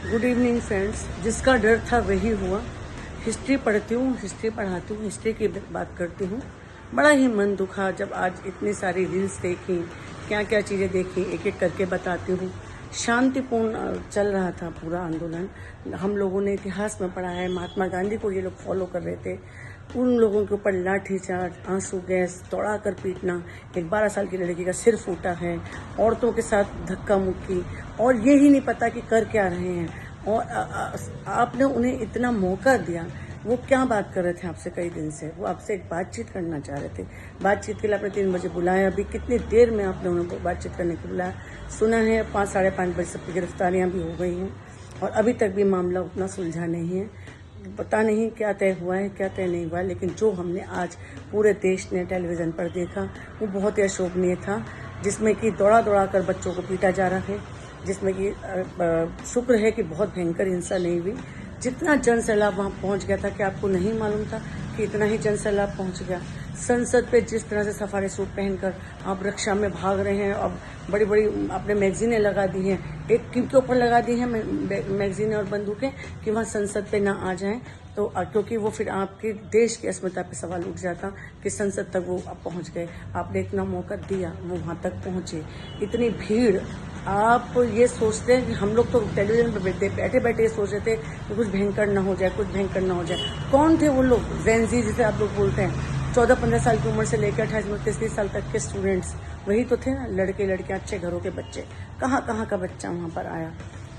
Good evening friends. जिसका डर था वही हुआ। हिस्ट्री पढ़ती हूँ, हिस्ट्री पढ़ाती हूँ, हिस्ट्री की बात करती हूँ। बड़ा ही मन दुखा जब आज इतनी सारी रील्स देखी, क्या क्या चीज़ें देखी, एक एक करके बताती हूँ। शांतिपूर्ण चल रहा था पूरा आंदोलन। हम लोगों ने इतिहास में पढ़ा है, महात्मा गांधी को ये लोग फॉलो कर रहे थे। उन लोगों के ऊपर लाठीचार्ज, आंसू गैस, दौड़ा कर पीटना, एक 12 साल की लड़की का सिर फूटा है, औरतों के साथ धक्का मुक्की, और ये ही नहीं पता कि कर क्या रहे हैं। और आपने उन्हें इतना मौका दिया। वो क्या बात कर रहे थे आपसे कई दिन से, वो आपसे एक बातचीत करना चाह रहे थे। बातचीत के लिए आपने 3 बजे बुलाया। अभी कितनी देर में आपने उन्हें बातचीत करने के बुलाया? सुना है 5 साढ़े 5 बजे सबकी गिरफ्तारियां भी हो गई हैं और अभी तक भी मामला उतना सुलझा नहीं है। पता नहीं क्या तय हुआ है, क्या तय नहीं हुआ, लेकिन जो हमने आज पूरे देश ने टेलीविज़न पर देखा वो बहुत ही अशोभनीय था, जिसमें कि दौड़ा दौड़ा कर बच्चों को पीटा जा रहा है, जिसमें कि शुक्र है कि बहुत भयंकर हिंसा नहीं हुई। जितना जन सैलाब वहाँ पहुँच गया था कि आपको नहीं मालूम था कि इतना ही जन सैलाब पहुँच गया। संसद पे जिस तरह से सफारी सूट पहनकर आप रक्षा में भाग रहे हैं, अब बड़ी बड़ी आपने मैगजीनें लगा दी हैं, एक के ऊपर लगा दी हैं मैगजीनें और बंदूकें कि वहाँ संसद पे ना आ जाएं, तो क्योंकि वो फिर आपके देश की अस्मिता पे सवाल उठ जाता कि संसद तक वो आप पहुँच गए। आपने इतना मौका दिया, वो वहाँ तक पहुँचे। इतनी भीड़, आप ये सोचते हैं कि हम लोग तो टेलीविजन पर बैठे बैठे ये सोच रहे थे कि कुछ भयंकर ना हो जाए, कुछ भयंकर ना हो जाए। कौन थे वो लोग? जेनजी जिसे आप लोग बोलते हैं, 14-15 साल की उम्र से लेकर 28-29 साल तक के स्टूडेंट्स, वही तो थे ना, लड़के लड़कियां, अच्छे घरों के बच्चे। कहाँ कहाँ का बच्चा वहाँ पर आया?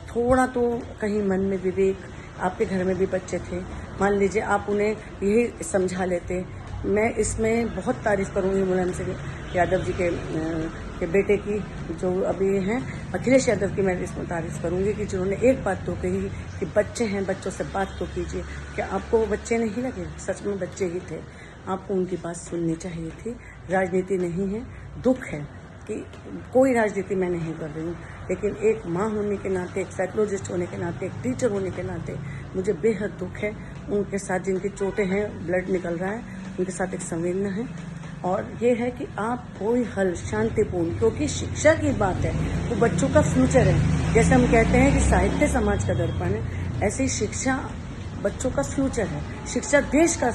थोड़ा तो कहीं मन में विवेक, आपके घर में भी बच्चे थे, मान लीजिए आप उन्हें यही समझा लेते। मैं इसमें बहुत तारीफ करूँगी मुलायम सिंह यादव जी के बेटे की, जो अभी हैं अखिलेश यादव की। मैं इसमें तारीफ करूँगी कि जिन्होंने एक बात तो कही कि बच्चे हैं, बच्चों से बात तो कीजिए। क्या आपको वो बच्चे नहीं लगे? सच में बच्चे ही थे। आपको उनकी बात सुननी चाहिए थी। राजनीति नहीं है। दुख है कि कोई राजनीति मैं नहीं कर रही हूँ, लेकिन एक माँ होने के नाते, एक साइकोलॉजिस्ट होने के नाते, एक टीचर होने के नाते मुझे बेहद दुख है। उनके साथ जिनकी चोटें हैं, ब्लड निकल रहा है, उनके साथ एक संवेदना है। और ये है कि आप कोई हल शांतिपूर्ण, क्योंकि शिक्षा की बात है, वो बच्चों का फ्यूचर है। जैसे हम कहते हैं कि साहित्य समाज का दर्पण है, ऐसी शिक्षा बच्चों का फ्यूचर है। शिक्षा देश का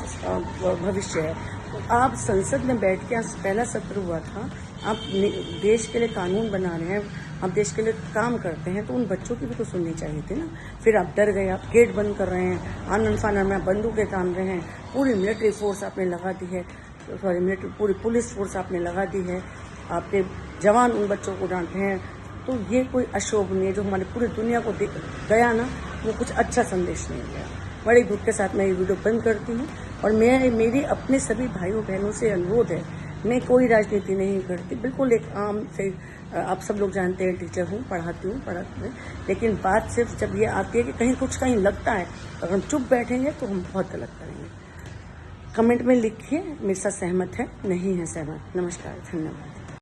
भविष्य है। तो आप संसद में बैठ के, आज पहला सत्र हुआ था, आप देश के लिए कानून बना रहे हैं, आप देश के लिए काम करते हैं, तो उन बच्चों की भी तो सुननी चाहिए थी ना। फिर आप डर गए, आप गेट बंद कर रहे हैं, आनन फानन में बंदूकें तान रहे हैं, पूरी मिलिट्री फोर्स आपने लगा दी है, पूरी पुलिस फोर्स आपने लगा दी है, आपके जवान उन बच्चों को डांट रहे हैं। तो ये कोई अशोभनीय जो हमारी पूरी दुनिया को गया ना, वो कुछ अच्छा संदेश नहीं गया। बड़े दुख के साथ मैं ये वीडियो बंद करती हूँ। और मेरी अपने सभी भाइयों बहनों से अनुरोध है, मैं कोई राजनीति नहीं करती, बिल्कुल एक आम से, आप सब लोग जानते हैं टीचर हूँ, पढ़ाती हूँ, लेकिन बात सिर्फ जब ये आती है कि कहीं लगता है, अगर हम चुप बैठेंगे तो हम बहुत गलत करेंगे। कमेंट में लिखिए मेरे साथ सहमत है, नहीं है सहमत। नमस्कार, धन्यवाद।